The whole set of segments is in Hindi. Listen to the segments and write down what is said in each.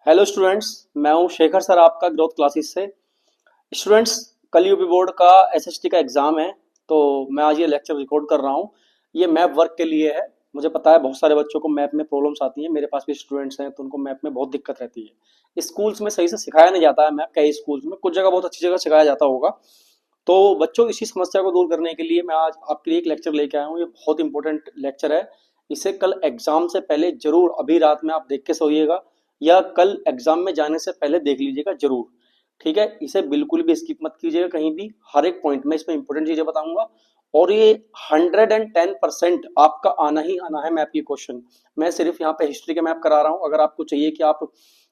हेलो स्टूडेंट्स, मैं हूं शेखर सर आपका ग्रोथ क्लासेस से। स्टूडेंट्स, कल यूपी बोर्ड का एसएसटी का एग्जाम है, तो मैं आज ये लेक्चर रिकॉर्ड कर रहा हूं। ये मैप वर्क के लिए है। मुझे पता है बहुत सारे बच्चों को मैप में प्रॉब्लम्स आती हैं, मेरे पास भी स्टूडेंट्स हैं तो उनको मैप में बहुत दिक्कत रहती है। स्कूल्स में सही से सिखाया नहीं जाता है मैप, कई स्कूल्स में, कुछ जगह बहुत अच्छी जगह सिखाया जाता होगा। तो बच्चों, इसी समस्या को दूर करने के लिए मैं आज आपके लिए एक लेक्चर लेके आया हूँ। ये बहुत इंपॉर्टेंट लेक्चर है। इसे कल एग्जाम से पहले जरूर, अभी रात में आप देख के सोइएगा या कल एग्जाम में जाने से पहले देख लीजिएगा जरूर। ठीक है, इसे बिल्कुल भी स्किप मत कीजिएगा कहीं भी। हर एक पॉइंट में इसमें इंपॉर्टेंट चीजें बताऊंगा और ये 110% आपका आना ही आना है मैप की क्वेश्चन। मैं सिर्फ यहाँ पे हिस्ट्री के मैप करा रहा हूँ। अगर आपको चाहिए कि आप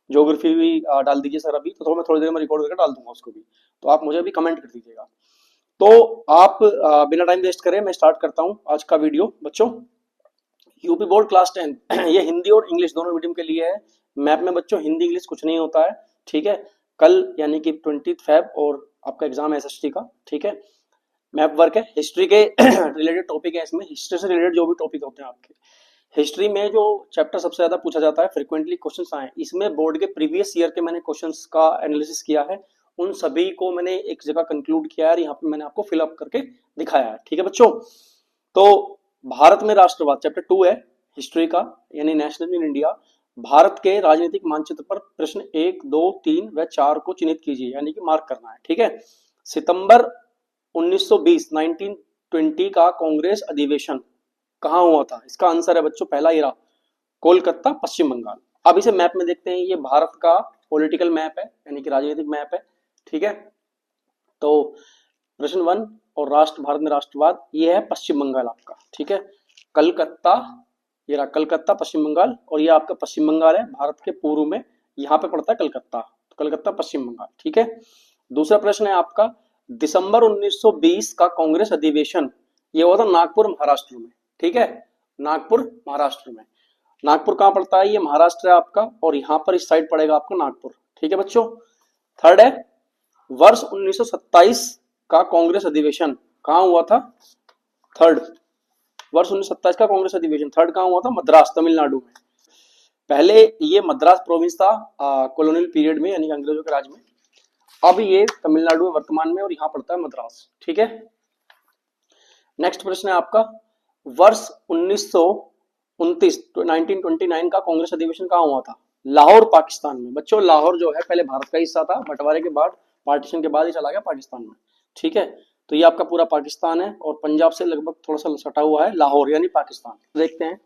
ज्योग्राफी भी डाल दीजिए सर अभी, तो मैं थोड़ी देर में रिकॉर्ड करके डाल दूंगा उसको भी, तो आप मुझे अभी कमेंट कर दीजिएगा। तो आप बिना टाइम वेस्ट करें मैं स्टार्ट करता हूँ आज का वीडियो। बच्चों, यूपी बोर्ड क्लास 10 ये हिंदी और इंग्लिश दोनों मीडियम के लिए है। मैप में बच्चों हिंदी इंग्लिश कुछ नहीं होता है। ठीक है, कल यानी कि 20 फेब और आपका एग्जाम है एसएसटी का। ठीक है, मैप वर्क है, हिस्ट्री के रिलेटेड टॉपिक है। इसमें हिस्ट्री से रिलेटेड जो भी टॉपिक होते हैं आपके, हिस्ट्री में जो चैप्टर सबसे ज्यादा पूछा जाता है, फ्रिक्वेंटली क्वेश्चंस आए, इसमें बोर्ड के प्रीवियस ईयर के मैंने क्वेश्चंस का एनालिसिस किया है। उन सभी को मैंने एक जगह कंक्लूड किया है और यहाँ पे मैंने आपको फिलअप करके दिखाया है। ठीक है बच्चों, तो भारत में राष्ट्रवाद चैप्टर 2 है हिस्ट्री का, यानी नेशनल इन इंडिया। भारत के राजनीतिक मानचित्र पर प्रश्न 1, 2, 3 व 4 को चिन्हित कीजिए, यानी कि मार्क करना है। ठीक है, सितंबर 1920 का कांग्रेस अधिवेशन कहाँ हुआ था? इसका आंसर है बच्चों पहला ही रहा, कोलकाता, पश्चिम बंगाल। अब इसे मैप में देखते हैं। ये भारत का पॉलिटिकल मैप है, यानी कि राजनीतिक मैप है। ठीक है, तो प्रश्न 1 और राष्ट्र, भारत में राष्ट्रवाद, ये है पश्चिम बंगाल आपका। ठीक है, कलकत्ता, ये रहा कलकत्ता पश्चिम बंगाल, और ये आपका पश्चिम बंगाल है भारत के पूर्व में, यहाँ पे पड़ता है कलकत्ता, तो कलकत्ता पश्चिम बंगाल। ठीक है, दूसरा प्रश्न है आपका, दिसंबर 1920 का कांग्रेस अधिवेशन ये हुआ था नागपुर, महाराष्ट्र में। ठीक है, नागपुर, महाराष्ट्र में। नागपुर कहाँ पड़ता है? ये महाराष्ट्र है आपका, और यहाँ पर इस साइड पड़ेगा आपका नागपुर। ठीक है बच्चों, थर्ड है, वर्ष 1927 का कांग्रेस अधिवेशन कहाँ हुआ था? थर्ड, वर्ष 1927 का कांग्रेस अधिवेशन थर्ड कहाँ हुआ था? मद्रास, तमिलनाडु में। पहले ये मद्रास प्रोविंस था कॉलोनियल पीरियड में, यानी कि अंग्रेजों के राज में। अब ये तमिलनाडु में वर्तमान में, और यहाँ पड़ता है मद्रास। ठीक है, नेक्स्ट प्रश्न है आपका, वर्ष 1929 का कांग्रेस अधिवेशन कहाँ हुआ था? लाहौर, पाकिस्तान में। बच्चों, लाहौर जो है पहले भारत का हिस्सा था, बंटवारे के बाद, पार्टीशन के बाद ही चला गया पाकिस्तान में। ठीक है, तो ये आपका पूरा पाकिस्तान है, और पंजाब से लगभग थोड़ा सा सटा हुआ है लाहौर, यानी पाकिस्तान। देखते हैं